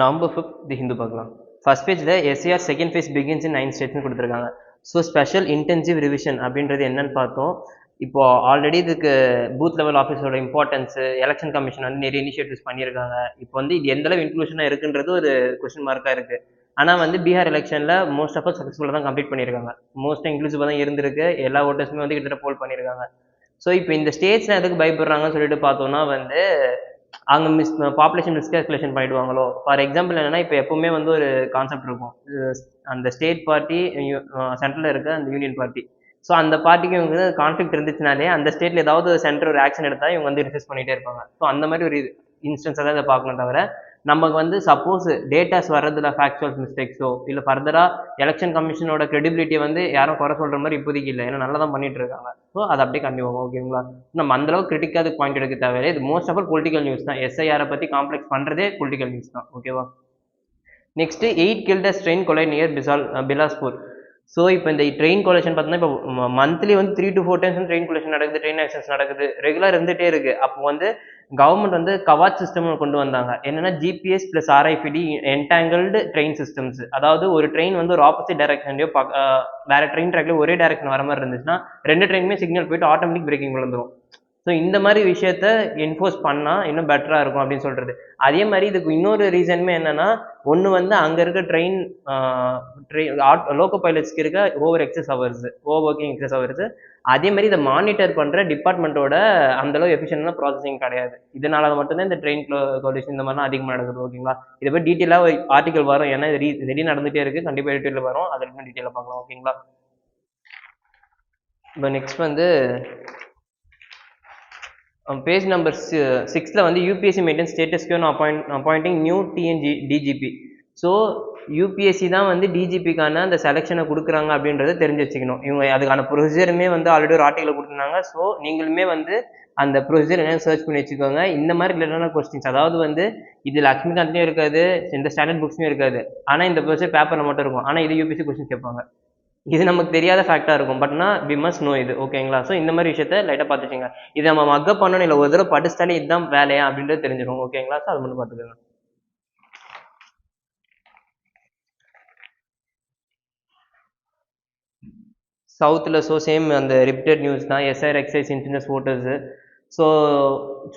November 5th தி ஹிந்து பார்க்கலாம். First பேஜில் SAR second phase begins இன் 9 ஸ்டேட்ஸ்னு கொடுத்துருக்காங்க. ஸோ ஸ்பெஷல் இன்டென்சிவ் ரிவிஷன் அப்படின்றது என்னன்னு பார்த்தோம். இப்போ ஆல்ரெடி இதுக்கு பூத் லெவல் ஆஃபீஸரோட இம்பார்ட்டன்ஸு, எலெக்ஷன் கமிஷன் வந்து நிறைய இனிஷியேட்டிவ்ஸ் பண்ணியிருக்காங்க. இப்போ வந்து இது எந்த அளவு இன்க்ளூஷனாக இருக்குன்றது ஒரு கொஸ்டின் மார்க்காக இருக்குது. ஆனால் வந்து பீகார் எலெக்ஷனில் மோஸ்ட் ஆஃப் சக்ஸஸ்ஃபுல்லாக தான் கம்ப்ளீட் பண்ணியிருக்காங்க. மோஸ்ட்டாக இன்க்ளூசிவாக தான் இருந்திருக்கு. எல்லா ஓட்டர்ஸுமே வந்து கிட்டத்தட்ட போல் பண்ணியிருக்காங்க. ஸோ இப்போ இந்த ஸ்டேட்ஸ்ல எதுக்கு பயப்படுறாங்கன்னு சொல்லிட்டு பார்த்தோம்னா வந்து அங்கே பாப்புலேஷன் ரிஸ்க் கால்குலேஷன் பண்ணிடுவாங்களோ. ஃபார் எக்ஸாம்பிள் என்னன்னா, இப்போ எப்பவுமே வந்து ஒரு கான்செப்ட் இருக்கும். அந்த ஸ்டேட் பார்ட்டி சென்ட்ரலில் இருக்க அந்த யூனியன் பார்ட்டி. ஸோ அந்த பார்ட்டிக்கு இவங்க வந்து கான்ஃப்ளிக்ட் இருந்துச்சுனாலே அந்த ஸ்டேட்ல ஏதாவது சென்டர் ஒரு ஆக்ஷன் எடுத்தால் இவங்க வந்து ரிசர்ச் பண்ணிட்டே இருப்பாங்க. ஸோ அந்த மாதிரி ஒரு இன்ஸ்டன்ஸாக தான் இதை பார்க்கணும். தவிர நமக்கு வந்து சப்போஸ் டேட்டாஸ் வர்றதுல ஃபேக்சுவல் மிஸ்டேக்ஸோ இல்லை ஃபர்தராக எலெக்ஷன் கமிஷனோட கிரெடிபிலிட்டியை வந்து யாரும் குறை சொல்கிற மாதிரி இப்போதைக்கு இல்லை. ஏன்னா நல்லா தான் பண்ணிட்டு இருக்காங்க. ஸோ அது அப்படியே கண்டினியூ ஆகும். ஓகேங்களா? நம்ம அந்தளவுக்கு கிரிட்டிக்காக அதுக்கு பாயிண்ட் எடுக்க தேவையில்லை. இது most of all political news தான். எஸ்ஐஆரை பற்றி காம்ப்ளெக்ஸ் பண்ணுறதே பொலிட்டிக்கல் நியூஸ் தான். ஓகேவா? Next 8 killed as train collide near Bilaspur. So இப்போ இந்த ட்ரெயின் கொலேஷன் பார்த்தீங்கன்னா இப்போ மந்த்லி வந்து 3 to 4 times வந்து ட்ரெயின் கொலேஷன் நடக்குது, ட்ரெயின் ஆக்சிடென்ட்ஸ் நடக்குது, ரெகுலர் இருந்துகிட்டே இருக்குது. அப்போ வந்து கவர்மெண்ட் வந்து கவாச் சிஸ்டம் கொண்டு வந்தாங்க. என்னென்னா GPS plus RIPT entangled train systems. அதாவது ஒரு ட்ரெயின் வந்து ஒரு ஆப்போசிட் டைரக்ஷன்லையோ வேற ட்ரெயின் ட்ராக்லையோ ஒரே டைரக்ஷன் வர மாதிரி இருந்துச்சுன்னா 2 ட்ரெயினுமே சிக்னல் போயிட்டு ஆட்டோமேட்டிக் பிரேக்கிங் விழுந்துடும். ஸோ இந்த மாதிரி விஷயத்த என்ஃபோர்ஸ் பண்ணால் இன்னும் பெட்டராக இருக்கும் அப்படின்னு சொல்கிறது. அதே மாதிரி இதுக்கு இன்னொரு ரீசனுமே என்னென்னா, ஒன்று வந்து அங்கே இருக்க லோக்கோ பைலட்ஸ்க்கு இருக்க ஓவர் ஒர்க்கிங் எக்ஸஸ் ஹவர்ஸு. அதே மாதிரி இதை மானிட்டர் பண்ணுற டிபார்ட்மெண்ட்டோட அந்தளவு எஃபிஷியன்டான ப்ராசஸிங் கிடையாது. இதனால மட்டும்தான் இந்த ட்ரெயின் கொலிஷன் இந்த மாதிரிலாம் அதிகமாக நடக்குது. ஓகேங்களா? இதை போய் டீட்டெயிலாக ஒரு ஆர்டிகல் வரும். ஏன்னா இது திடீர்னு நடந்துகிட்டே இருக்குது. கண்டிப்பாக டீட்டெயில் வரும். அதில் இன்னும் டீட்டெயிலாக பார்க்கலாம். ஓகேங்களா? இப்போ நெக்ஸ்ட் வந்து பேஜ் நம்பர் 6ல் வந்து UPSC maintain status quo appointing new DGP. So UPSC தான் வந்து டிஜிபிக்கான அந்த செலெக்ஷனை கொடுக்குறாங்க அப்படின்றத தெரிஞ்சு வச்சுக்கணும். இவங்க அதுக்கான ப்ரொசீஜருமே வந்து ஆல்ரெடி ஒரு ஆர்டிகல் கொடுத்துருந்தாங்க. ஸோ நீங்களுமே வந்து அந்த ப்ரொசீஜர் என்னென்னு சர்ச் பண்ணி வச்சுக்கோங்க. இந்த மாதிரி ரிலேட்டடான கொஸ்டின்ஸ், அதாவது வந்து இது லக்ஷ்மிகாந்த்லேயும் இருக்காது, இந்த ஸ்டாண்டர்ட் புக்ஸ்லையும் இருக்காது. ஆனால் இந்த ப்ரொசீஜர் பேப்பரில் மட்டும் இருக்கும். ஆனால் இது யூபிஎஸ்சி கொஸ்டின் கேட்பாங்க. இது நமக்கு தெரியாத ஃபேக்டாக இருக்கும். பட்னா வி மஸ்ட் நோ இது. ஓகேங்களா? ஸோ இந்த மாதிரி விஷயத்த லைட்டாக பார்த்துச்சுங்க. இதை நம்ம மக்கப் பண்ணணும் இல்லை ஒரு தடவை படிச்சிட்டாலே இதுதான் வேலையா அப்படின்றது தெரிஞ்சிடும். ஓகேங்களா? ஸோ அது மட்டும் பார்த்துக்கோங்க. சவுத்தில் ஸோ சேம் அந்த ரிப்பீட்டட் நியூஸ் தான். SIR exercise intense voters. So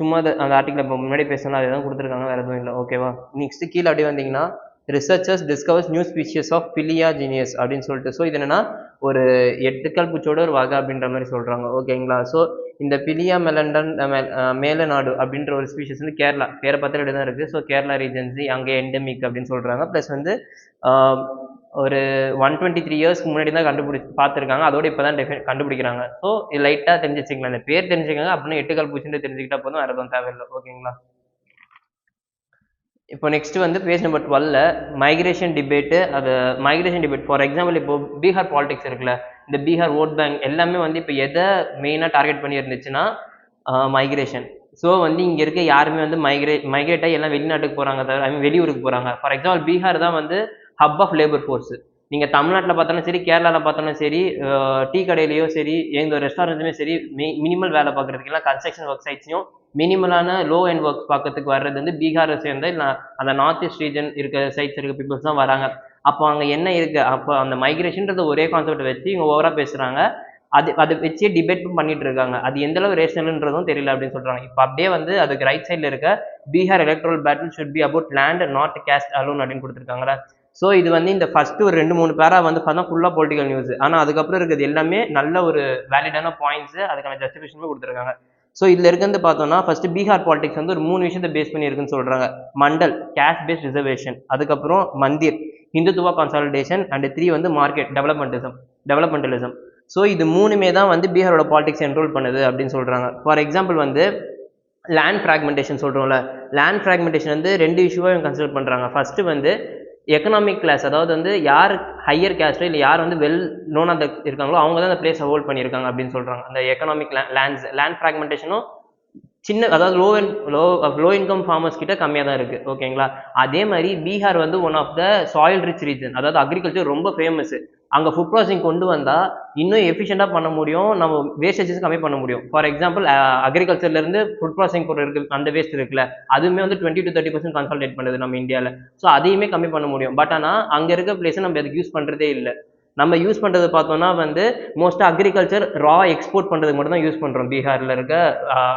சும்மா அந்த ஆர்டிக்கல் இப்போ முன்னாடி பேசணும் அதை தான் கொடுத்துருக்காங்க, வேறு எதுவும் இல்லை. ஓகேவா? நெக்ஸ்ட் கீழே அப்படி வந்தீங்கன்னா researchers discovers new species of Pilea genus அப்படின்னு சொல்லிட்டு. ஸோ இது என்னன்னா ஒரு 8 கால் பூச்சோட ஒரு வகை அப்படின்ற மாதிரி சொல்கிறாங்க. ஓகேங்களா? ஸோ இந்த பிலியா மெலண்டன் மேலநாடு அப்படின்ற ஒரு ஸ்பீஷிஸ் வந்து கேரளா, பேரை பார்த்தாலே தான் இருக்குது. ஸோ கேரளா ரீஜன்ஸி அங்கே எண்டமிக் அப்படின்னு சொல்கிறாங்க. ப்ளஸ் வந்து ஒரு 123 இயர்ஸ்க்கு முன்னாடி தான் பார்த்துருக்காங்க. அதோட இப்போ தான் கண்டுபிடிக்கிறாங்க. ஸோ இது லைட்டாக தெரிஞ்சு வச்சுக்கலாம். இந்த பேர் தெரிஞ்சுக்கோங்க. அப்படின்னா 8 கால் பூச்சின்னு தெரிஞ்சுக்கிட்டா போதும், வேறு எதுவும் தேவையில்லை. ஓகேங்களா? இப்போ நெக்ஸ்ட் வந்து பேஜ் நம்பர் 12ல் migration debate. Migration debate for example இப்போ பீகார் பாலிடிக்ஸ் இருக்குல்ல, இந்த பீகார் ஓட் பேங்க் எல்லாமே வந்து இப்போ எதை மெயினாக டார்கெட் பண்ணி இருந்துச்சுன்னா மைக்ரேஷன். ஸோ வந்து இங்கே இருக்க யாருமே வந்து மைக்ரேட் ஆகி எல்லாம் வெளிநாட்டுக்கு போகிறாங்க, தவிர வெளியூருக்கு போகிறாங்க. ஃபார் எக்ஸாம்பிள் பீகார் தான் வந்து ஹப் ஆஃப் லேபர் ஃபோர்ஸு. நீங்கள் தமிழ்நாட்டில் பார்த்தாலும் சரி, கேரளாவில் பார்த்தாலும் சரி, டீ கடையிலையோ சரி, எந்த ரெஸ்டாரண்ட்லையுமே சரி, மினிமல் வேலை பார்க்குறதுக்கு எல்லாம் கன்ஸ்ட்ரக்ஷன் ஒர்க் சைட்ஸையும் மினிமலான லோ அண்ட் ஒர்க் பார்க்கறதுக்கு வர்றது வந்து பீகாரை சேர்ந்த இல்லை அந்த நார்த் ஈஸ்ட் ரீஜன் இருக்க சைட்ஸ் இருக்க பீப்புள்ஸ் தான் வராங்க. அப்போ அங்கே என்ன இருக்குது, அப்போ அந்த மைக்ரேஷன்றது ஒரே கான்செப்ட் வச்சு இவங்க ஓவராக பேசுகிறாங்க. அதை வச்சே டிபேட்டும் பண்ணிட்டு இருக்காங்க. அது எந்த அளவு ரேஷனல்ன்றதும் தெரியல அப்படின்னு சொல்கிறாங்க. இப்போ அப்படியே வந்து அதுக்கு ரைட் சைடில் இருக்க Bihar electoral battle should be about land not caste alone அப்படின்னு கொடுத்துருக்காங்களா. ஸோ இது வந்து இந்த ஃபஸ்ட்டு ஒரு 2-3 பேரா வந்து பார்த்தா ஃபுல்லாக பொலிட்டிக்கல் நியூஸ். ஆனால் அதுக்கப்புறம் இருக்கிறது எல்லாமே நல்ல ஒரு வேலிடான பாயிண்ட்ஸு, அதுக்கான ஜஸ்டிஃபிகேஷனுமே கொடுத்துருக்காங்க. ஸோ இதில் இருக்கிறது பார்த்தோம்னா ஃபஸ்ட்டு பீகார் பாலிடிக்ஸ் வந்து ஒரு 3 விஷயத்தை பேஸ் பண்ணி இருக்குன்னு சொல்கிறாங்க. மண்டல் கேஸ்ட் பேஸ்ட் ரிசர்வேஷன், அதுக்கப்புறம் மந்திர் ஹிந்துத்துவா கன்சாலிடேஷன், அண்ட் 3 வந்து மார்க்கெட் டெவலப்மெண்டலிசம். ஸோ இது 3மே தான் வந்து பீகாரோட பாலிடிக்ஸ் என்ரோல் பண்ணுது அப்படின்னு சொல்கிறாங்க. ஃபார் எக்ஸாம்பிள் வந்து லேண்ட் ஃப்ராக்மெண்டேஷன் சொல்கிறோம்ல, லேண்ட் ஃப்ராக்மெண்டேஷன் வந்து 2 இஷ்யூவாக கன்சிடர் பண்ணுறாங்க. ஃபஸ்ட்டு வந்து எக்கனாமிக் கிளாஸ், அதாவது வந்து யார் ஹையர் கேஸ்ட்டோ இல்லை யார் வந்து வெல் நோனாக இருக்காங்களோ அவங்க தான் அந்த பிளேஸை ஹோல்ட் பண்ணியிருக்காங்க அப்படின்னு சொல்கிறாங்க. அந்த எக்கனாமிக் லேண்ட் ஃப்ராக்மெண்டேஷனும் சின்ன அதாவது லோ இன்கம் ஃபார்மர்ஸ் கிட்ட கம்மியாக தான் இருக்குது ஓகேங்களா. அதே மாதிரி பீகார் வந்து one of the soil rich region, அதாவது அக்ரிகல்ச்சர் ரொம்ப ஃபேமஸ். அங்கே ஃபுட் ப்ராசஸிங் கொண்டு வந்தால் இன்னும் எஃபிஷியண்டாக பண்ண முடியும், நம்ம வேஸ்டேஜஸ் கம்மி பண்ண முடியும். ஃபார் எக்ஸாம்பிள் அக்ரிகல்ச்சர்லேருந்து ஃபுட் ப்ராசஸிங் பொருள் இருக்குது, அந்த வேஸ்ட் இருக்குல்ல, அதுவுமே வந்து 20 to 30% கன்சல்டேட் பண்ணுது நம்ம இந்தியாவில். ஸோ அதையுமே கம்மி பண்ண முடியும். பட் ஆனால் அங்கே இருக்க பிளேஸை நம்ம அதுக்கு யூஸ் பண்ணுறதே இல்லை. நம்ம யூஸ் பண்ணுறது பார்த்தோம்னா வந்து மோஸ்ட்டாக அக்ரிகல்ச்சர் ரா எக்ஸ்போர்ட் பண்ணுறதுக்கு மட்டும் தான் யூஸ் பண்ணுறோம் பீகாரில் இருக்க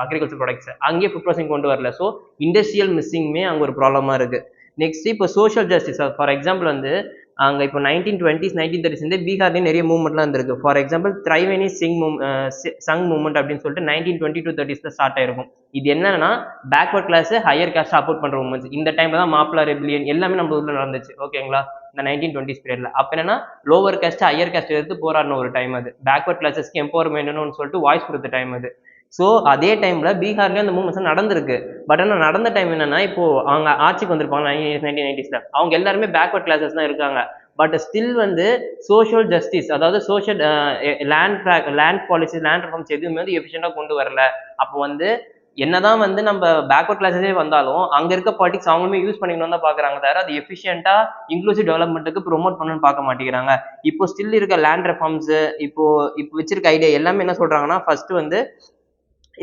அக்ரிகல்ச்சர் ப்ராடக்ட்ஸ். அங்கேயே ஃபுட் ப்ராசஸிங் கொண்டு வரல. ஸோ இண்டஸ்ட்ரியல் மிஸ்ஸிங்குமே அங்கே ஒரு ப்ராப்ளமாக இருக்குது. நெக்ஸ்ட் இப்போ சோஷியல் ஜஸ்டிஸ், ஃபார் எக்ஸாம்பிள் வந்து அங்கே இப்போ 1920s 1930s பீகார்லேயும் நிறைய மூவ்மெண்ட்லாம் இருந்திருக்கு. For example Triveni Sangh movement அப்படின்னு சொல்லிட்டு 1920 to 30s ஸ்டார்ட் ஆயிருக்கும். இது என்னன்னா backward class higher caste support பண்ற மூவ்மெண்ட்ஸ். இந்த டைம்ல தான் மாப்பிளா ரெபிலியன் எல்லாமே நம்ம ஊர்ல நடந்துச்சு ஓகேங்களா. இந்த 1920s பீரியட்ல அப்ப என்னன்னா லோவர் காஸ்ட் ஹையர் காஸ்ட் எடுத்து போராடின ஒரு டைம் அது. பேக்வர்ட் கிளாஸஸ்க்கு எம்பவர்மெண்ட்னு சொல்லிட்டு வாய்ஸ் கொடுத்த டைம் அது. ஸோ அதே டைம்ல பீகார்லயும் அந்த மூவ்மெண்ட்ஸ் நடந்திருக்கு. பட் ஆனால் நடந்த டைம் என்னன்னா இப்போ அவங்க ஆட்சிக்கு வந்திருப்பாங்க 1990s அவங்க எல்லாருமே பேக்வர்ட் கிளாஸஸ் தான் இருக்காங்க. பட் ஸ்டில் வந்து சோஷியல் ஜஸ்டிஸ், அதாவது social land policy land reforms எதுவுமே வந்து எஃபிஷியண்டா கொண்டு வரல. அப்போ வந்து என்னதான் வந்து நம்ம பேக்வர்ட் கிளாஸஸே வந்தாலும் அங்க இருக்க பாலிடிக்ஸ் அவங்களுமே யூஸ் பண்ணிக்கணும் தான் பாக்குறாங்க தவிர அது எஃபிஷியண்டா இன்க்ளூசிவ் டெவலப்மெண்ட்டுக்கு ப்ரொமோட் பண்ணணும்னு பார்க்க மாட்டேங்கிறாங்க. இப்போ ஸ்டில் இருக்க லேண்ட் ரிஃபார்ம்ஸ் இப்போ இப்போ வச்சிருக்க ஐடியா எல்லாமே என்ன சொல்றாங்கன்னா ஃபர்ஸ்ட் வந்து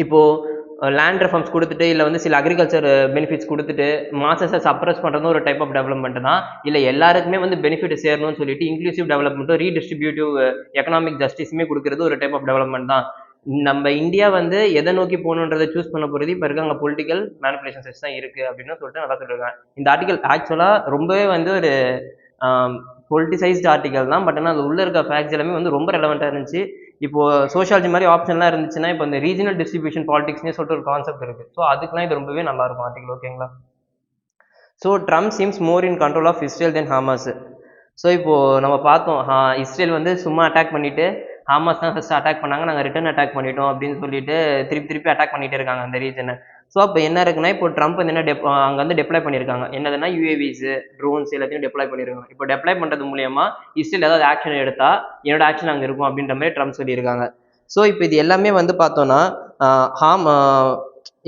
இப்போ லேண்ட் ரெஃபார்ம்ஸ் கொடுத்துட்டு இல்லை வந்து சில அக்ரிகல்ச்சர் பெனிஃபிட்ஸ் கொடுத்துட்டு மாசஸை சப்ரஸ் பண்ணுறதும் ஒரு டைப் ஆஃப் டெவலப்மெண்ட் தான். இல்லை எல்லாருக்குமே வந்து பெனிஃபிட் சேரணும்னு சொல்லிட்டு இன்க்ளூசிவ் டெவலப்மெண்ட்டும் ரீடிஸ்ட்ரிபியூட்டிவ் எக்கனாமிக் ஜஸ்டிஸுமே கொடுக்கறது ஒரு டைப் ஆஃப் டெவலப்மெண்ட் தான். நம்ம இந்தியா வந்து எதை நோக்கி போகணுன்றதை சூஸ் பண்ண போகிறது இப்போ இருக்க அங்கே பொலிட்டிக்கல் மேனிபுலேஷன்ஸ் தான் இருக்குது அப்படின்னு சொல்லிட்டு நல்லா சொல்லியிருக்காங்க. இந்த ஆர்டிகல் ஆக்சுவலாக ரொம்பவே வந்து ஒரு பொலிட்டிசைஸ்ட் ஆர்டிகல் தான். பட் ஆனால் அது உள்ள இருக்க ஃபேக்ட்ஸ் எல்லாமே வந்து ரொம்ப ரெலவெண்ட்டாக இருந்துச்சு. இப்போ சோஷியாலஜி மாதிரி ஆப்ஷன்லாம் இருந்துச்சுன்னா இப்போ இந்த ரீஜனல் டிஸ்ட்ரிபியூஷன் பாலிடிக்ஸ்னே சொல்லிட்டு ஒரு கான்செப்ட் இருக்கு. ஸோ அதுக்குலாம் இது ரொம்பவே நல்லா இருக்கும் ஆர்டிகல் ஓகேங்களா. So Trump seems more in control of Israel then Hamas. So இப்போ நம்ம பார்த்தோம் இஸ்ரேல் வந்து சும்மா அட்டாக் பண்ணிட்டு ஹமாஸ் தான் ஃபர்ஸ்ட் அட்டாக் பண்ணாங்க, நாங்கள் ரிட்டர்ன் அட்டாக் பண்ணிட்டோம் அப்படின்னு சொல்லிட்டு திருப்பி அட்டாக் பண்ணிட்டே இருக்காங்க அந்த ரீஜனை. ஸோ அப்போ என்ன இருக்குன்னா இப்போ ட்ரம்ப் வந்து என்ன அங்கே வந்து டெப்ளாய் பண்ணியிருக்காங்க என்னதுன்னா யூஏவிஸ் ட்ரோன்ஸ் எல்லாத்தையும் டெப்ளாய் பண்ணியிருக்காங்க. இப்போ டெப்ளாய் பண்ணுறது மூலியமா இஸ்ரேல் ஏதாவது ஆக்ஷன் எடுத்தா என்னோட ஆக்ஷன் அங்கே இருக்கும் அப்படின்ற மாதிரி ட்ரம்ப் சொல்லியிருக்காங்க. ஸோ இப்போ இது எல்லாமே வந்து பார்த்தோன்னா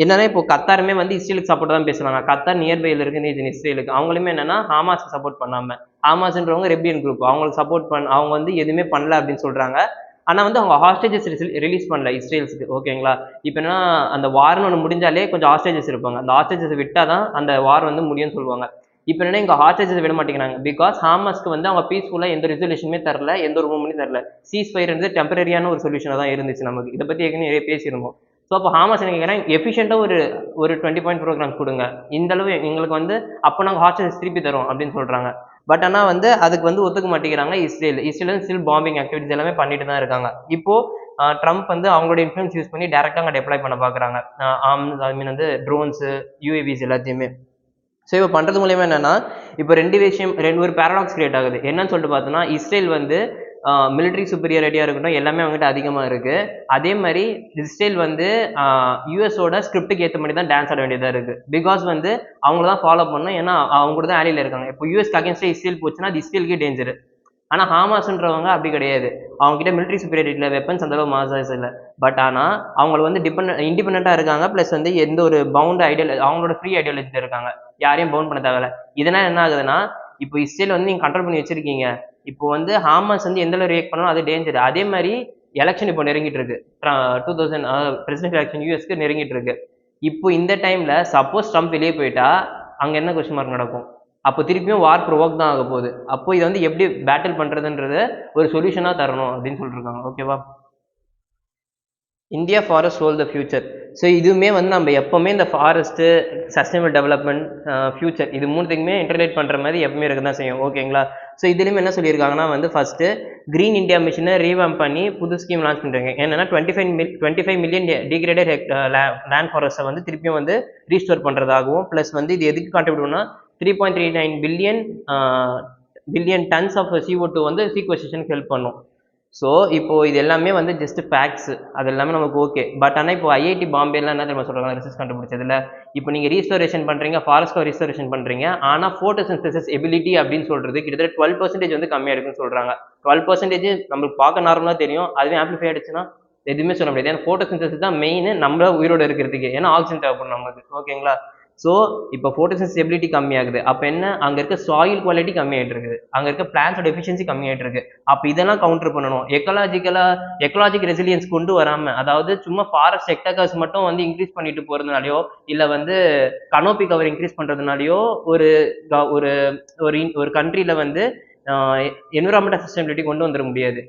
என்னன்னா இப்போ கத்தாருமே வந்து இஸ்ரேலுக்கு சப்போர்ட் தான் பேசுவாங்க. கத்தார் நியர்பையில் இருக்கு ரீஜன் இஸ்ரேலுக்கு. அவங்களுமே என்னன்னா ஹமாஸ்க்கு சப்போர்ட் பண்ணாம, ஹமாஸ்ன்றவங்க ரெபிலியன் குரூப் அவங்களுக்கு சப்போர்ட் அவங்க வந்து எதுவுமே பண்ணல அப்படின்னு சொல்றாங்க. ஆனால் வந்து அவங்க ஹாஸ்டேஜஸ் ரிலீஸ் பண்ணல இஸ்ரேல்ஸுக்கு ஓகேங்களா. இப்போ என்ன அந்த வார்னு ஒன்று முடிஞ்சாலே கொஞ்சம் ஹாஸ்டேஜஸ் இருப்பாங்க, அந்த ஹாஸ்டேஜஸ் விட்டால் தான் அந்த வார் வந்து முடியும்னு சொல்லுவாங்க. இப்போ என்ன இங்கே ஹாஸ்டேஜஸ் விட மாட்டேங்கிறாங்க. பிகாஸ் ஹமாஸ்க்கு வந்து அவங்க பீஸ்ஃபுல்லாக எந்த ரெசல்யூஷனுமே தரல, எந்த ஒரு மூவ்மெண்ட்டும் தரல. சீஸ் ஃபயர் இருந்து டெம்பரரியான ஒரு சொல்யூஷனாக தான் இருந்துச்சு. நமக்கு இதை பற்றி ஏற்கனவே நிறைய பேசியிருந்தோம். ஸோ அப்போ ஹமாஸ் என்ன கேட்குறேன், எஃபிஷியண்டாக ஒரு 20 பாயிண்ட் ப்ரோக்ராம் கொடுங்க, இந்த அளவு எங்களுக்கு வந்து அப்போ நாங்கள் ஹாஸ்டேஜஸ் திருப்பி தரோம் அப்படின்னு சொல்கிறாங்க. பட் ஆனால் வந்து அதுக்கு வந்து ஒத்துக்க மாட்டேங்கிறாங்க இஸ்ரேல் வந்து ஸ்டில் பாம்பிங் ஆக்டிவிட்டிஸ் எல்லாமே பண்ணிட்டு தான் இருக்காங்க. இப்போ ட்ரம்ப் வந்து அவங்களோட இன்ஃப்ளூயன்ஸ் யூஸ் பண்ணி டேரெக்டாக அங்கே டெப்ளாய் பண்ண பார்க்குறாங்க ஐ மீன் வந்து ட்ரோன்ஸு யூஏவிஸ் எல்லாத்தையுமே. ஸோ இப்போ பண்ணுறது மூலியமாக என்னன்னா இப்போ ஒரு பேரடாக்ஸ் கிரியேட் ஆகுது. என்னன்னு சொல்லிட்டு பார்த்தோன்னா இஸ்ரேல் வந்து மிலிட்ரி சுப்பீரியாரிட்டியாக இருக்கட்டும் எல்லாமே அவங்ககிட்ட அதிகமாக இருக்குது. அதே மாதிரி இஸ்ரேல் வந்து யூஎஸோட ஸ்கிரிப்டுக்கு ஏற்ற மாதிரி தான் டான்ஸ் ஆட வேண்டியதாக இருக்குது. பிகாஸ் வந்து அவங்கள தான் ஃபாலோ பண்ணணும், ஏன்னா அவங்க கூட தான் ஆலியில் இருக்காங்க. இப்போ யூஎஸ்க்கு அகேன்ஸ்டாக இஸ்ரேல் போச்சுன்னா அது இஸ்ரேலுக்கே டேஞ்சர். ஆனால் ஹமாஸ்ன்றவங்க அப்படி கிடையாது, அவங்க கிட்ட மிலிட்ரி சுப்பீரியாரிட்டியில் வெப்பன்ஸ் அந்த அளவு மாசாஸ் இல்லை. பட் ஆனால் அவங்கள வந்து இண்டிபெண்ட்டாக இருக்காங்க. ப்ளஸ் வந்து எந்த ஒரு பவுண்ட் அவங்களோட ஃப்ரீ ஐடியாலஜியில் இருக்காங்க, யாரையும் பவுண்ட் பண்ண தேவையில்ல. இதனால் என்ன ஆகுதுன்னா இப்போ இஸ்ரேல் வந்து நீங்கள் கண்ட்ரோல் பண்ணி வச்சிருக்கீங்க, இப்போ வந்து ஹமாஸ் வந்து எந்த அளவு ரியாக்ட் பண்ணணும் அது டேஞ்சர். அதே மாதிரி எலெக்ஷன் இப்போ நெருங்கிட்டு இருக்கு, 2000 பிரசிடென்ட் எலெக்ஷன் யூஎஸ்க்கு நெருங்கிட்டு இருக்கு. இப்போ இந்த டைம்ல சப்போஸ் ட்ரம்ப் வெளியே போயிட்டா அங்க என்ன கொஸ்டின் மார்க் நடக்கும்? அப்போ திருப்பியும் வார் ப்ரொவோக் தான் ஆக போகுது. அப்போ இதை வந்து எப்படி பேட்டில் பண்றதுன்றது ஒரு சொல்யூஷனா தரணும் அப்படின்னு சொல்லிட்டு இருக்காங்க. ஓகேவா. India forest role the future. So இதுவுமே வந்து நம்ம எப்போவுமே இந்த ஃபாரஸ்ட்டு சஸ்டைனபிள் டெவலப்மெண்ட் ஃபியூச்சர் இது மூணுத்துக்குமே இன்டர்லேட் பண்ணுற மாதிரி எப்பவுமே இருக்க தான் செய்யும் ஓகேங்களா. ஸோ இதுலேயுமே என்ன சொல்லியிருக்காங்கன்னா வந்து ஃபஸ்ட்டு க்ரீன் இந்தியா மிஷனை ரீவாம் பண்ணி புது ஸ்கீம் லான்ச் பண்ணுறாங்க. என்னன்னா 25 மில்லியன் டிகிரேடட் லேண்ட் ஃபாரஸ்ட்டை வந்து திருப்பியும் வந்து ரீஸ்டோர் பண்ணுறதாகவும், ப்ளஸ் வந்து இது எதுக்கு கான்ட்ரிபியூட்னா 3.39 பில்லியன் டன்ஸ் ஆஃப் CO2 வந்து சீக்வஸ்டேஷனுக்கு ஹெல்ப் பண்ணும். ஸோ இப்போ இது எல்லாமே வந்து ஜஸ்ட் ஃபேக்ட்ஸ், அது எல்லாமே நமக்கு ஓகே. பட் ஆனால் இப்போ ஐஐடி பாம்பேலாம் என்ன தெரியுமா சொல்கிறாங்க ரிசர்ச் கண்டுபிடிச்சதுல, இப்போ நீங்கள் ரீஸ்டோரேஷன் பண்ணுறீங்க, ஃபாரஸ்ட்டை ரீஸ்டோரேஷன் பண்ணுறீங்க, ஆனால் ஃபோட்டோசிந்தசிஸ் எபிலிட்டி அப்படின்னு சொல்கிறது கிட்டத்தட்ட 12% வந்து கம்மியாக இருக்குன்னு சொல்கிறாங்க. 12% நம்மளுக்கு பார்க்க நார்மலாக தெரியும், அதுவே ஆம்பிளிஃபை ஆயிடுச்சுன்னா எதுவுமே சொல்ல முடியாது. ஏன்னா ஃபோட்டோசிந்தசிஸ் தான் மெயின் நம்ம உயிரோட இருக்கிறதுக்கு. ஏன்னா ஆக்சிஜன் தேவைப்படும் நமக்கு. ஓகேங்களா? ஸோ இப்போ ஃபோட்டோசிந்தசிஸ் எபிலிட்டி கம்மியாகுது. அப்ப என்ன அங்க இருக்க சாயில் குவாலிட்டி கம்மியாயிட்டு இருக்குது. அங்க இருக்க பிளான்ட்ஸோட எஃபிஷியன்சி கம்மியாயிட்டு இருக்கு. அப்ப இதெல்லாம் கவுண்டர் பண்ணணும். எக்கலாஜிக் ரெசிலியன்ஸ் கொண்டு வராம, அதாவது சும்மா ஃபாரஸ்ட் ஹெக்டேர்ஸ் மட்டும் வந்து இன்க்ரீஸ் பண்ணிட்டு போறதுனாலயோ, இல்ல வந்து கனோப்பி கவர் இன்க்ரீஸ் பண்றதுனாலயோ ஒரு ஒரு ஒரு கண்ட்ரில வந்து என்விரான்மெண்டல் சஸ்டைனபிலிட்டி கொண்டு வந்துட முடியாது.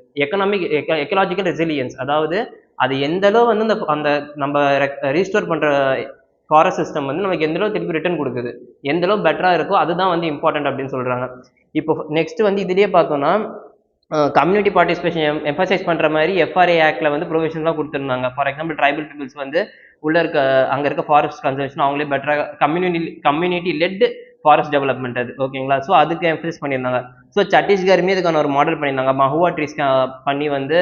எக்கலாஜிக்கல் ரெசிலியன்ஸ், அதாவது அது எந்த அளவு வந்து அந்த நம்ம ரீஸ்டோர் பண்ற ஃபாரஸ்ட் சிஸ்டம் வந்து நமக்கு எந்த அளவு திருப்பி ரிட்டர்ன் கொடுக்குது, எந்த அளவு பெட்டரா இருக்கோ அதுதான் வந்து இம்பார்ட்டன்ட் அப்படின்னு சொல்றாங்க. இப்போ நெக்ஸ்ட் வந்து இதுலயே பார்த்தோம்னா கம்யூனிட்டி பார்ட்டிசிபேஷன் எம்பசைஸ் பண்ற மாதிரி எஃப்ஆர்ஏ ஆக்ட்ல வந்து ப்ரொவிஷன்லாம் கொடுத்துருந்தாங்க. ஃபார் எக்ஸாம்பிள் ட்ரைபல் பீப்புள்ஸ் வந்து உள்ள இருக்க அங்க இருக்க ஃபாரஸ்ட் கன்சர்வேஷன் அவங்களே பெட்டரா கம்யூனிட்டி லெட் ஃபாரஸ்ட் டெவலப்மெண்ட் அது. ஓகேங்களா? ஸோ அதுக்கு எம்பசைஸ் பண்ணியிருந்தாங்க. ஸோ சத்தீஸ்கருமே இதுக்கான ஒரு மாடல் பண்ணியிருந்தாங்க. மஹுவா ட்ரீஸ் பண்ணி வந்து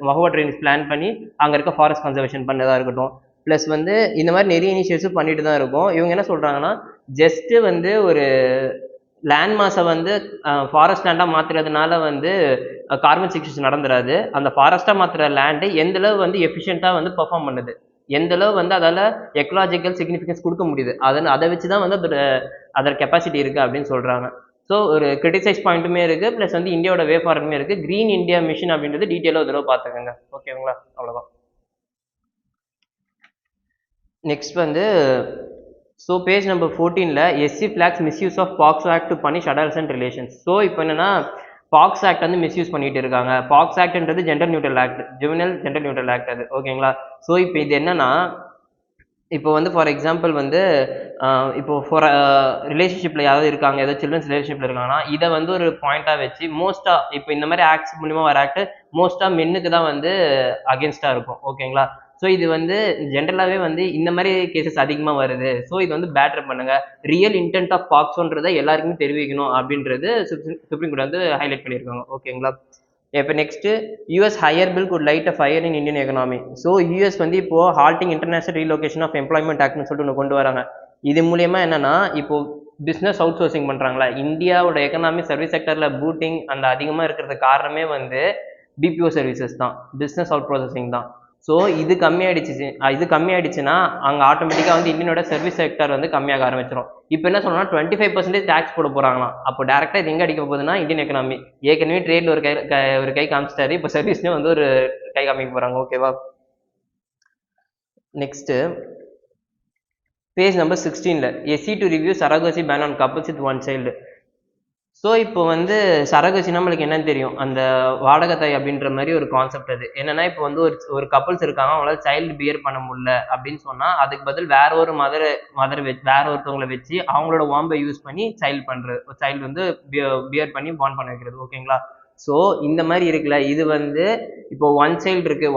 மஹுவா ட்ரீஸ் பிளான் பண்ணி அங்க இருக்க ஃபாரஸ்ட் கன்சர்வேஷன் பண்ணதா இருக்கட்டும். ப்ளஸ் வந்து இந்த மாதிரி நிறைய இனிஷியேட்டிவ்ஸ் பண்ணிட்டு தான் இருக்கும். இவங்க என்ன சொல்றாங்கன்னா, ஜஸ்ட் வந்து ஒரு லேண்ட் மாஸை வந்து ஃபாரஸ்ட் லேண்டாக மாற்றுறதுனால வந்து கார்பன் சிக்ஸ்டேஷன் நடந்துடாது. அந்த ஃபாரஸ்ட்டாக மாற்றுற லேண்டு எந்த அளவு வந்து எஃபிஷியண்ட்டாக வந்து பெர்ஃபார்ம் பண்ணுது, எந்த அளவு வந்து அதால் எக்கலாஜிக்கல் சிக்னிஃபிகன்ஸ் கொடுக்க முடியுது, அதை வச்சு தான் வந்து அதோட கெப்பாசிட்டி இருக்குது அப்படின்னு சொல்கிறாங்க. ஸோ ஒரு கிரிட்டிசைஸ் பாயிண்ட்டுமே இருக்குது, ப்ளஸ் வந்து இந்தியாவோட வே ஃபார்மே இருக்குது. க்ரீன் இந்தியா மிஷன் அப்படின்றது டீட்டெயிலாக ஒரு தடவை பார்த்துக்கோங்க. ஓகேங்களா? அவ்வளோதான். நெக்ஸ்ட் வந்து ஸோ பேஜ் நம்பர் 14ல SC flags misuse of POCSO act to punish adolescent relations. So இப்போ என்னன்னா பாக்ஸ் ஆக்ட் வந்து மிஸ்யூஸ் பண்ணிட்டு இருக்காங்க. பாக்ஸ் ஆக்ட்ன்றது gender neutral act, juvenile gender neutral act அது. ஓகேங்களா? ஸோ இப்போ இது என்னன்னா, இப்போ வந்து ஃபார் எக்ஸாம்பிள் வந்து இப்போ ஃபார் ரிலேஷன்ஷிப்பில் யாராவது இருக்காங்க, ஏதாவது சில்ட்ரன்ஸ் ரிலேஷன்ஷிப்பில் இருக்காங்கன்னா இதை வந்து ஒரு பாயிண்டாக வச்சு மோஸ்ட்டாக இப்போ இந்த மாதிரி ஆக்ட்ஸ் மூலிமா வர ஆக்ட் மோஸ்ட்டாக மென்னுக்கு தான் வந்து அகேன்ஸ்டாக இருக்கும். ஓகேங்களா? ஸோ இது வந்து ஜென்ரலாகவே வந்து இந்த மாதிரி கேசஸ் அதிகமாக வருது. ஸோ இது வந்து பேட்டர் பண்ணுங்க, ரியல் இன்டென்ட் ஆஃப் பாக்ஸோன்றதை எல்லாருக்குமே தெரிவிக்கணும் அப்படின்றது சுப்ரீம் கோர்ட் வந்து ஹைலைட் பண்ணியிருக்காங்க. ஓகேங்களா? இப்போ next US hire bill could light a fire in Indian economy. So US வந்து இப்போ halting international relocation of employment ஆக்ட்னு சொல்லிட்டு ஒன்று கொண்டு வராங்க. இது மூலியமா என்னன்னா இப்போ பிஸ்னஸ் அவுட் சோர்சிங் பண்றாங்களா, இந்தியாவோட எக்கனாமி சர்வீஸ் செக்டர்ல பூட்டிங் அந்த அதிகமாக இருக்கிறதுக்கு காரணமே வந்து பிபிஓ சர்வீசஸ் தான், பிஸ்னஸ் அவுட் ப்ராசஸிங் தான். ஸோ இது கம்மியாயிடுச்சுன்னா அங்கே ஆட்டோமேட்டிக்காக வந்து இந்தியனோட சர்வீஸ் செக்டர் வந்து கம்மியாக ஆரம்பிச்சிடும். இப்போ என்ன சொல்லணும்னா 25% டேக்ஸ் போட போகிறாங்களாம். அப்போ டேரெக்டாக இது எங்கே அடிக்க போகுதுன்னா இந்தியன் எக்கனாமி. ஏற்கனவே ட்ரேட்ல ஒரு கை காமிச்சிட்டாரு, இப்போ சர்வீஸ்லேயும் வந்து ஒரு கை காமிக்க போகிறாங்க. ஓகேவா? நெக்ஸ்ட் பேஜ் நம்பர் 16ல SC to review surrogacy ban on couples with one child. So இப்போ வந்து சரகசி நம்மளுக்கு என்னன்னு தெரியும், அந்த வாடகை அப்படின்ற மாதிரி ஒரு கான்செப்ட். அது என்னன்னா இப்போ வந்து ஒரு கப்புள்ஸ் இருக்காங்க, அவங்களால சைல்டு பியர் பண்ண முடியல அப்படின்னு சொன்னா அதுக்கு பதில் வேற ஒரு மதர் வச்சு வேற ஒருத்தவங்களை வச்சு அவங்களோட வாம்பை யூஸ் பண்ணி சைல்டு வந்து பியர் பண்ணி பாண்ட் பண்ண வைக்கிறது. ஓகேங்களா? ஸோ இந்த மாதிரி இருக்குல்ல, இது வந்து இப்போ ஒன் சைல்டு இருக்கு,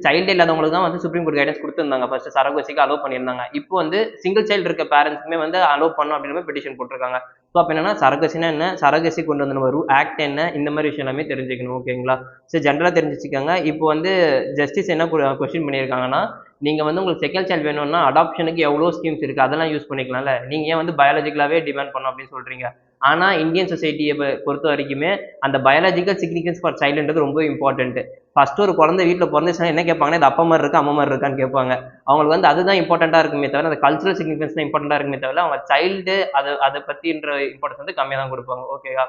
சைல்டு இல்லாதவங்களுக்கு தான் வந்து சுப்ரீம் கோர்ட் கைடன்ஸ் கொடுத்துருந்தாங்க. ஃபர்ஸ்ட் சரகசிக்கு அலோவ் பண்ணியிருந்தாங்க. இப்போ வந்து சிங்கிள் சைல்டு இருக்க பேரண்ட்ஸுமே வந்து அலோவ் பண்ணும் அப்படின்னு பெட்டிஷன் போட்டிருக்காங்க. ஸோ அப்போ என்னன்னா சரகசினா என்ன, சரகசி கொண்டு வந்த நம்ம ஆக்ட் என்ன, இந்த மாதிரி விஷயம் எல்லாமே தெரிஞ்சுக்கணும். ஓகேங்களா? சரி, ஜென்ரலாக தெரிஞ்சுச்சுக்காங்க. இப்போ வந்து ஜஸ்டிஸ் என்ன கொஸ்டின் பண்ணியிருக்காங்கன்னா, நீங்கள் வந்து உங்களுக்கு செகண்ட் சைல்டு வேணும்னா அடாப்ஷனுக்கு எவ்வளோ ஸ்கீம்ஸ் இருக்குது, அதெல்லாம் யூஸ் பண்ணிக்கலாம்ல, நீங்கள் ஏன் வந்து பயாலஜிக்கலாகவே டிமாண்ட் பண்ணணும் அப்படின்னு சொல்கிறீங்க. ஆனால் இந்தியன் சொசைட்டியை பொறுத்த வரைக்குமே அந்த பயாலஜிக்கல் சிக்னிஃபிகன்ஸ் ஃபார் சைல்டுன்றது ரொம்ப இம்பார்ட்டன்ட். ஃபர்ஸ்ட் ஒரு குழந்தை வீட்டில் பிறந்துச்சுன்னா என்ன கேட்பாங்கன்னா, இது அப்பா மாதிரி இருக்கா அம்மா மாதிரி இருக்கான்னு கேட்பாங்க. அவங்களுக்கு வந்து அதுதான் இம்பார்ட்டண்ட்டாக இருக்குமே தவிர அந்த கல்ச்சுரல் சிக்னிஃபிகன்ஸ் தான் இம்பார்ட்டண்ட்டாக இருக்குமே தவிர அவங்க சைல்டு அதை பற்றின்ற இம்பார்ட்டன்ஸ் வந்து கம்மியாக தான் கொடுப்பாங்க. ஓகேவா?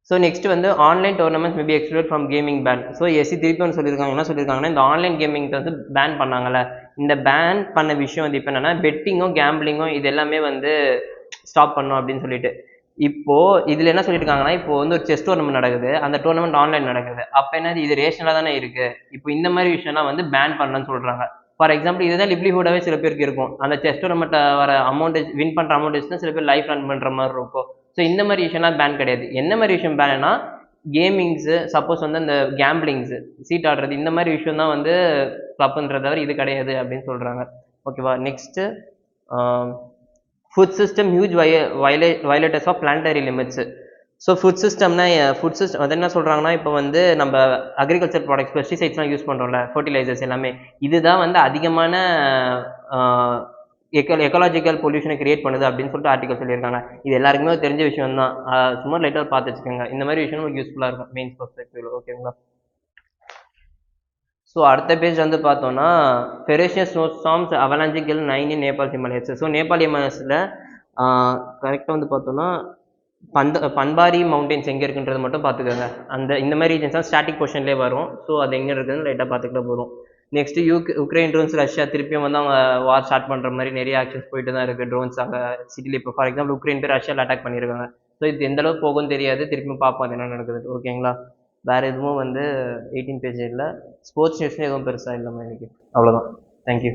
ஸோ நெக்ஸ்ட் வந்து online tournaments maybe excluded from gaming ban. So SC திருப்பி ஒன்று சொல்லியிருக்காங்க. என்ன சொல்லியிருக்காங்கன்னா, இந்த ஆன்லைன் கேமிங் வந்து பேன் பண்ணாங்கல்ல, இந்த பேன் பண்ண விஷயம் வந்து இப்போ என்னன்னா பெட்டிங்கும் கேம்பிளிங்கும் இது எல்லாமே வந்து ஸ்டாப் பண்ணும் அப்படின்னு சொல்லிட்டு. இப்போ இதுல என்ன சொல்லியிருக்காங்கன்னா, இப்போ வந்து ஒரு செஸ் டோர்னமெண்ட் நடக்குது, அந்த டோர்னமெண்ட் ஆன்லைன் நடக்குது. அப்ப என்னது, இது ரேஷனலா தானே இருக்கு. இப்போ இந்த மாதிரி விஷயம்லாம் வந்து பேன் பண்ணணும்னு சொல்றாங்க. ஃபார் எக்ஸாம்பிள் இதுதான் லிவ்லிஹுடாவே சில பேருக்கு இருக்கும். அந்த செஸ் டோர்னமெண்ட் வர அமௌண்ட் வின் பண்ற அமௌண்ட் வச்சு சில பேர் லைஃப் ரன் பண்ற மாதிரி இருக்கும். ஸோ இந்த மாதிரி விஷயம்லாம் பேன் கிடையாது. என்ன மாதிரி விஷயம் பேன்னா, கேமிங்ஸ், சப்போஸ் வந்து அந்த கேம்பிளிங்ஸ், சீட் ஆடுறது, இந்த மாதிரி விஷயம் தான் வந்து தப்புன்றத தவிர இது கிடையாது அப்படின்னு சொல்றாங்க. ஓகேவா? Next food system huge violators of planetary limits. So food system அது என்ன சொல்கிறாங்கன்னா, இப்போ வந்து நம்ம அக்ரிகல்ச்சர் ப்ராடக்ட்ஸ் பெஸ்டிசைட்ஸ்லாம் யூஸ் பண்ணுறோம்ல, ஃபர்டிலைசர்ஸ் எல்லாமே, இதுதான் வந்து அதிகமான எக்கலாஜிக்கல் பொல்யூஷனை கிரியேட் பண்ணுது அப்படின்னு சொல்லிட்டு ஆர்டிகல் சொல்லியிருக்காங்க. இது எல்லாருக்குமே தெரிஞ்ச விஷயம் தான். சும்மா லைட்டாக பார்த்து வச்சுக்கோங்க. இந்த மாதிரி விஷயம் நமக்கு யூஸ்ஃபுல்லாக இருக்கும் மெயின்ஸ் பர்ஸ்பெக்டிவ்ல. ஓகேங்களா? ஸோ அடுத்த பேஜ் வந்து பார்த்தோம்னா ferocious snow storms avalanche kill 9 in Nepal Himalayas. So Nepal ஹிமாலயஸில் கரெக்டாக வந்து பார்த்தோம்னா பன்பாரி மவுண்டன்ஸ் எங்கே இருக்குன்றது மட்டும் பார்த்துக்கோங்க. இந்த மாதிரி ரீஜன்ஸ் தான் ஸ்டாட்டிக் பொசிஷன்லேயே வரும். ஸோ அது எங்கே இருக்குதுன்னு லைட்டாக பார்த்துக்கிட்ட போதும். நெக்ஸ்ட் உக்ரைன் ட்ரோன்ஸ் ரஷ்யா திருப்பியும் வந்து அவங்க வார் ஸ்டார்ட் பண்ணுற மாதிரி நிறைய ஆக்ஷன்ஸ் போயிட்டு தான் இருக்குது. ட்ரோன்ஸ் அங்கே சிட்டியில் இப்போ ஃபார் எக்ஸாம்பிள் உக்ரைன் பேர் ரஷ்யாவில் அட்டாக் பண்ணியிருக்காங்க. ஸோ இது எந்த அளவுக்கு போகும்னு தெரியாது. திருப்பியும் பார்ப்போம் அது என்ன நடக்குது. ஓகேங்களா? வேறு எதுவும் வந்து 18 பேஜ் இல்லை. ஸ்போர்ட்ஸ் நியூஸ்னு எதுவும் பெருசாக இல்லாமல் இன்னைக்கு அவ்வளோதான். தேங்க்யூ.